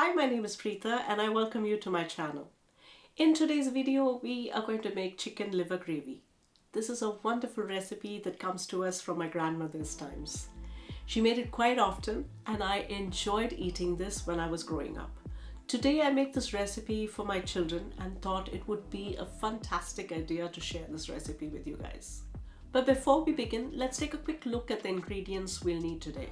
Hi, my name is Preetha and I welcome you to my channel. In today's video, we are going to make chicken liver gravy. This is a wonderful recipe that comes to us from my grandmother's times. She made it quite often and I enjoyed eating this when I was growing up. Today I make this recipe for my children and thought it would be a fantastic idea to share this recipe with you guys. But before we begin, let's take a quick look at the ingredients we'll need today.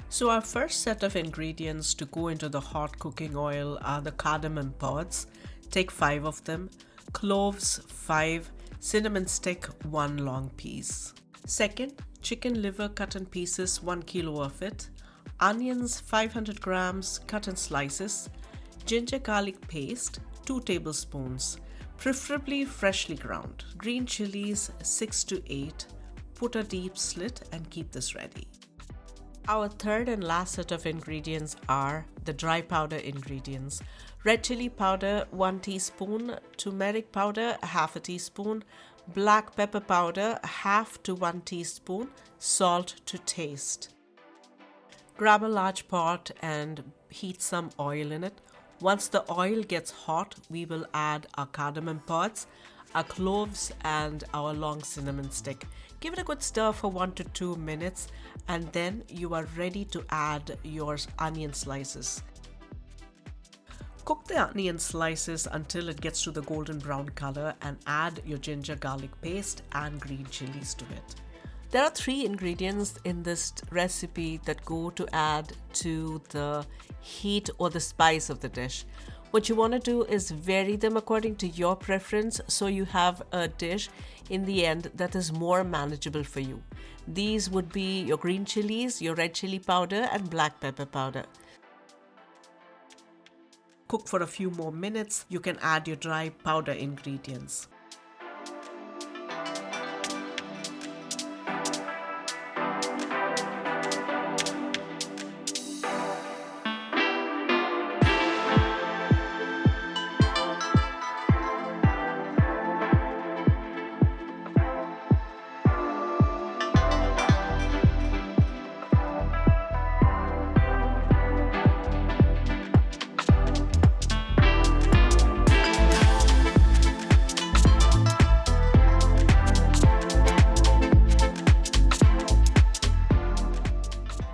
So our first set of ingredients to go into the hot cooking oil are the cardamom pods. Take 5 of them, cloves 5, cinnamon stick 1 long piece. Second, chicken liver cut in pieces 1 kilo of it, onions 500 grams cut in slices, ginger garlic paste 2 tablespoons, preferably freshly ground, green chilies 6 to 8, put a deep slit and keep this ready. Our third and last set of ingredients are the dry powder ingredients. Red chili powder 1 teaspoon, turmeric powder half a teaspoon, black pepper powder half to 1 teaspoon, salt to taste. Grab a large pot and heat some oil in it. Once the oil gets hot, we will add our cardamom pods, our cloves and our long cinnamon stick. Give it a good stir for 1 to 2 minutes and then you are ready to add your onion slices. Cook the onion slices until it gets to the golden brown color and add your ginger garlic paste and green chilies to it. There are 3 ingredients in this recipe that go to add to the heat or the spice of the dish. What you want to do is vary them according to your preference so you have a dish in the end that is more manageable for you. These would be your green chilies, your red chili powder and black pepper powder. Cook for a few more minutes. You can add your dry powder ingredients.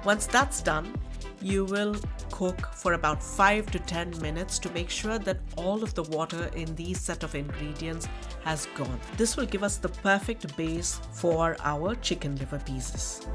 Once that's done, you will cook for about 5 to 10 minutes to make sure that all of the water in these set of ingredients has gone. This will give us the perfect base for our chicken liver pieces.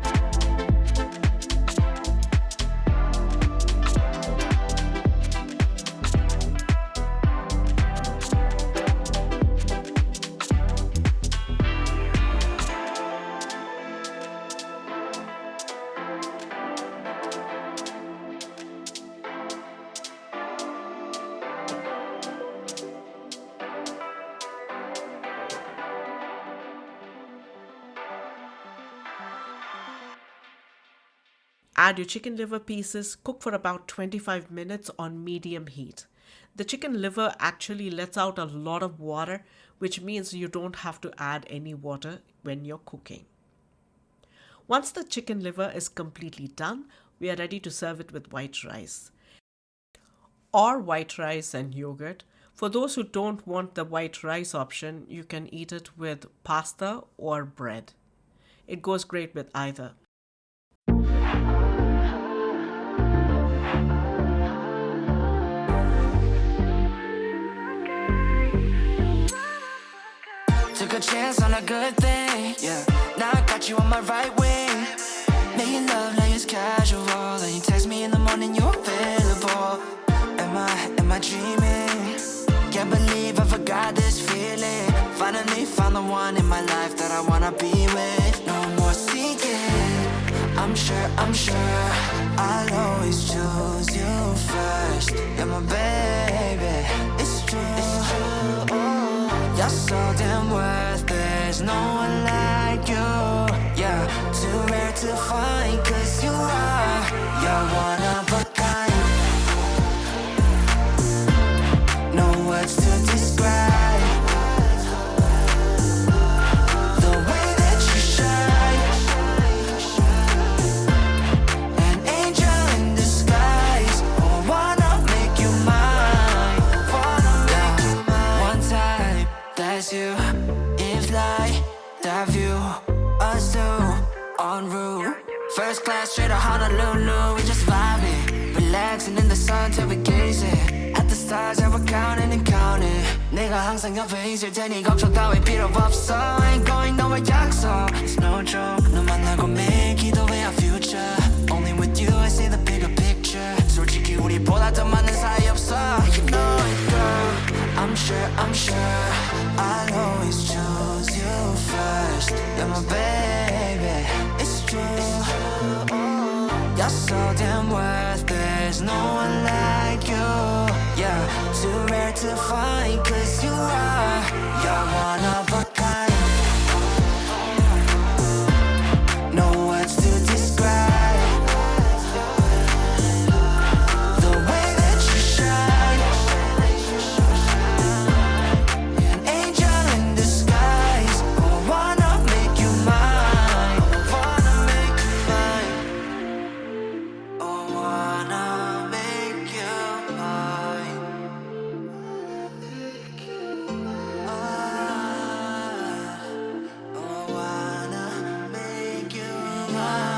Add your chicken liver pieces, cook for about 25 minutes on medium heat. The chicken liver actually lets out a lot of water, which means you don't have to add any water when you're cooking. Once the chicken liver is completely done, we are ready to serve it with white rice or white rice and yogurt. For those who don't want the white rice option, you can eat it with pasta or bread. It goes great with either. Took a chance on a good thing, yeah. Now I got you on my right wing. Making love like it's casual. And you text me in the morning, you're available. Am I dreaming? Can't believe I forgot this feeling. Finally found the one in my life that I wanna be with. No more seeking. I'm sure I'll always choose you first. You're my baby, it's true. You're so damn worth, there's no one like you. Yeah, too rare to find, cause you are. You're one of a kind. No words to describe the way that you shine. An angel in disguise. Oh, I wanna make you first class straight to Honolulu. We just vibing, relaxing in the sun till we gazing at the stars that we're counting and counting. 내가 항상 옆에 있을 테니 걱정 따위 필요 없어. Ain't going nowhere 약속. It's no joke. 너 만나고 매일 기도해 our future. Only with you I see the bigger picture. 솔직히 우리보다 더 많은 사이 없어. You know it, girl. I'm sure I'll always choose you first. You're my baby, it's true. You're so damn worth. There's no one like you. Yeah, too rare to find, 'cause you are. You're one of a kind. No words to describe the way that you shine. An angel in disguise. I wanna make you mine. I wanna make you mine. I wanna make you mine. I wanna make you mine.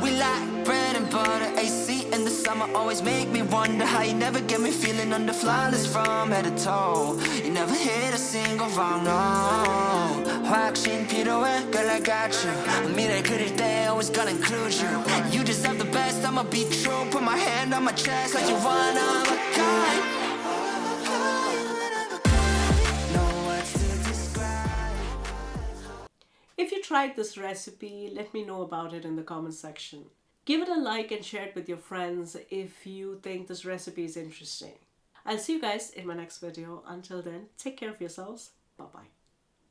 We like bread and butter, AC in the summer always make me wonder how you never get me feeling under flawless from head to toe. You never hit a single wrong, no. 확신 필요해, girl I got you. 미래 그릴 때 always gonna include you. You deserve the best, I'ma be true. Put my hand on my chest like you're one of a kind. No words to describe. If you tried this recipe, let me know about it in the comment section. Give it a like and share it with your friends if you think this recipe is interesting. I'll see you guys in my next video. Until then, take care of yourselves. Bye-bye.